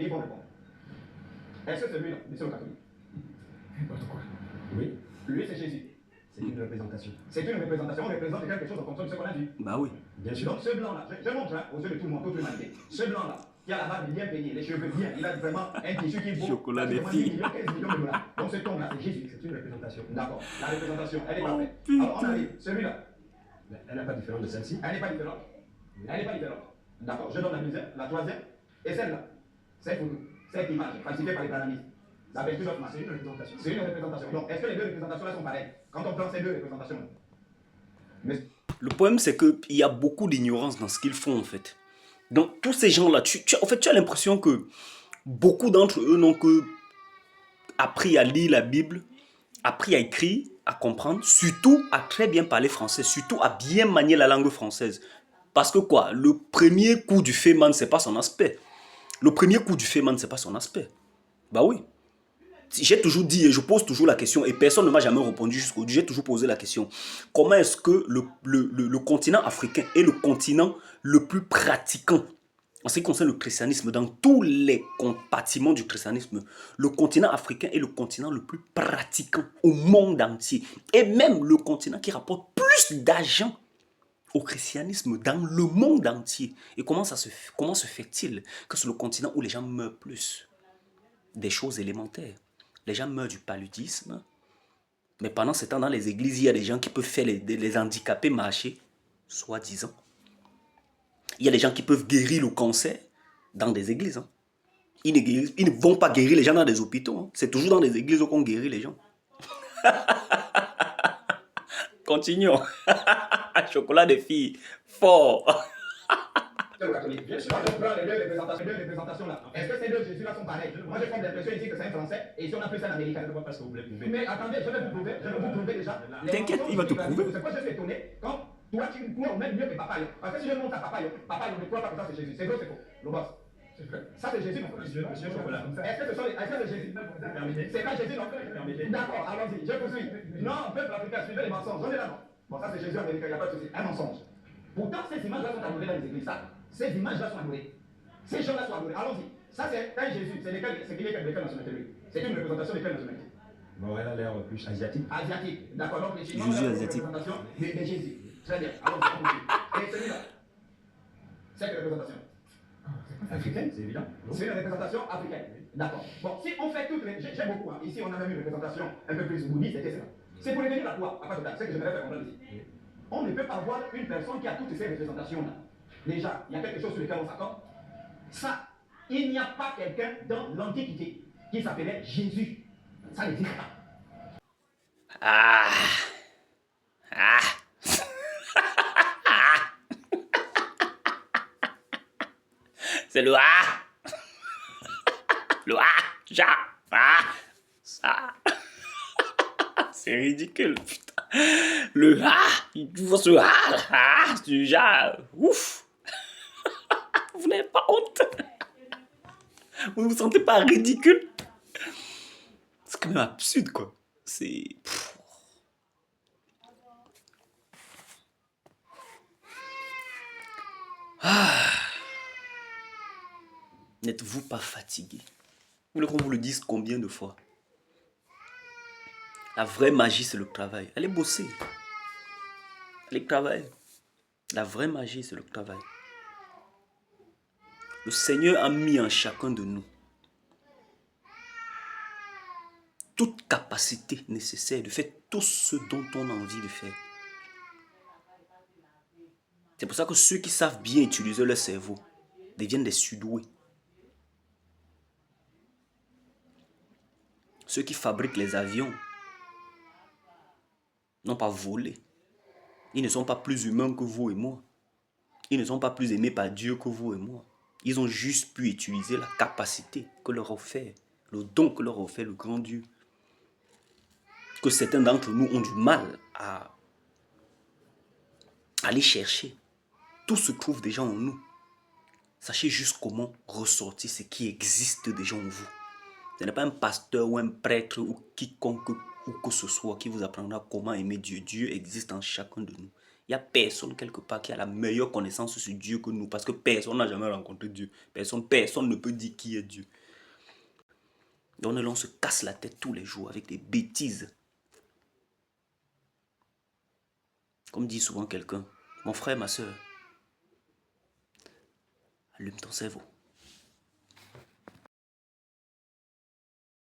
et ils vont répondre. Est-ce que celui-là, c'est le catholique? N'importe quoi. Oui. Lui, c'est Jésus. C'est une représentation. C'est une représentation, on représente quelque chose en fonction de ce qu'on a vu. Bah oui. Bien sûr. Donc ce blanc-là, je montre hein, aux yeux de tout le monde, toute l'humanité, ce blanc-là, qui a la barbe bien peignée, les cheveux bien, il a vraiment un tissu qui vaut Chocolat des 10 filles. millions, 15 millions de dollars. Donc ce tombe-là, c'est Jésus. C'est une représentation. D'accord, la représentation, elle est Oh, parfaite. putain. Alors on arrive, celui-là, Mais elle n'est pas différente de celle-ci. elle n'est pas différente. Elle n'est pas différente. D'accord, je donne la deuxième, la troisième, et celle-là, cette photo, cette image falsifiée par les plananistes. La vertu d'autre, C'est une représentation. c'est une représentation. Donc est-ce que les deux représentations-là sont pareilles? Quand on prend ces deux représentations-là. Mais Le problème, c'est qu'il y a beaucoup d'ignorance dans ce qu'ils font, en fait. Donc, tous ces gens-là, en fait, tu as l'impression que beaucoup d'entre eux n'ont que appris à lire la Bible, appris à écrire, à comprendre, surtout à très bien parler français, surtout à bien manier la langue française. Parce que quoi, le premier coup du Féman, c'est pas son aspect. Le premier coup du Féman, c'est pas son aspect. Bah oui. J'ai toujours dit et je pose toujours la question et personne ne m'a jamais répondu jusqu'aujourd'hui. J'ai toujours posé la question. Comment est-ce que le continent africain est le continent le plus pratiquant en ce qui concerne le christianisme, dans tous les compartiments du christianisme, le continent africain est le continent le plus pratiquant au monde entier. Et même le continent qui rapporte plus d'argent au christianisme dans le monde entier. Et comment se fait-il que c'est le continent où les gens meurent plus? Des choses élémentaires. Les gens meurent du paludisme. Mais pendant ce temps, dans les églises, il y a des gens qui peuvent faire les handicapés marcher, soi-disant. Il y a des gens qui peuvent guérir le cancer dans des églises. Hein. Ils ne vont pas guérir les gens dans des hôpitaux. Hein. C'est toujours dans des églises qu'on guérit les gens. Continuons. Chocolat des filles. Fort. c'est le catholique. Bien sûr, quand on prend les deux représentations là, est-ce que ces deux Jésus-là sont pareils? Moi, j'ai comme l'impression ici que c'est un Français et ici on a plus un Américain. Je ne vois pas ce que vous voulez prouver. Mais attendez, je vais vous prouver déjà. T'inquiète, il va te prouver. C'est pourquoi je suis étonné quand toi tu crois au même mieux que Papa Yo. Parce que si je montre à Papa Yo ne croit pas que ça c'est Jésus. C'est vrai, c'est faux. Le boss. C'est vrai. Ça c'est Jésus, non? Monsieur Chocolat. Est-ce que c'est Jésus? C'est pas Jésus, non? D'accord, allons-y. Je poursuis. Non, peuple africain, suivez les mensonges. On est là, non? Bon, ça c'est Jésus américain, il n'y a pas de souci. Un mensonge. Pourtant, ces images-là sont adorées dans les églises. Ces images-là sont adorées. Ces gens-là sont adorés. Allons-y. Ça, c'est un Jésus. C'est qu'il est de quelle nationalité, lui? C'est une représentation de quelle nationalité? Bon, elle a l'air plus asiatique. Asiatique. D'accord. Donc, les Chinois, Jésus c'est une asiatique. représentation de Jésus. Très bien. Allons-y. Et celui-là? C'est une représentation Africaine, c'est évident. C'est une représentation africaine. D'accord. Bon, si on fait toutes les. J'aime beaucoup. Hein. Ici, on a même une représentation un peu plus bouddhiste, etc. C'est pour revenir à quoi? À part de c'est que je vais faire comprendre ici. On ne peut pas voir une personne qui a toutes ces représentations-là. Déjà, il y a quelque chose sur lequel on s'accorde. Ça, il n'y a pas quelqu'un dans l'Antiquité qui s'appelait Jésus. Ça n'existe pas. Ah. Ah. C'est le A. Le A. Ja. Ah. Ça. C'est ridicule, putain. Le A. Tu vois ce A. Ah. Du Ja. Ouf. Vous n'avez pas honte? Vous ne vous sentez pas ridicule? C'est quand même absurde, quoi. C'est... Ah. N'êtes-vous pas fatigué? Vous voulez qu'on vous le dise combien de fois? La vraie magie, c'est le travail. Allez bosser. Allez travailler. La vraie magie, c'est le travail. Le Seigneur a mis en chacun de nous toute capacité nécessaire de faire tout ce dont on a envie de faire. C'est pour ça que ceux qui savent bien utiliser leur cerveau deviennent des surdoués. Ceux qui fabriquent les avions n'ont pas volé. Ils ne sont pas plus humains que vous et moi. Ils ne sont pas plus aimés par Dieu que vous et moi. Ils ont juste pu utiliser la capacité que leur a offert, le don que leur a offert le grand Dieu. Que certains d'entre nous ont du mal à aller chercher. Tout se trouve déjà en nous. Sachez juste comment ressortir ce qui existe déjà en vous. Ce n'est pas un pasteur ou un prêtre ou quiconque ou que ce soit qui vous apprendra comment aimer Dieu. Dieu existe en chacun de nous. Il Il n'y a personne quelque part qui a la meilleure connaissance sur Dieu que nous. Parce que personne n'a jamais rencontré Dieu. Personne ne peut dire qui est Dieu. Donc on se casse la tête tous les jours avec des bêtises. Comme dit souvent quelqu'un, mon frère, ma soeur, allume ton cerveau.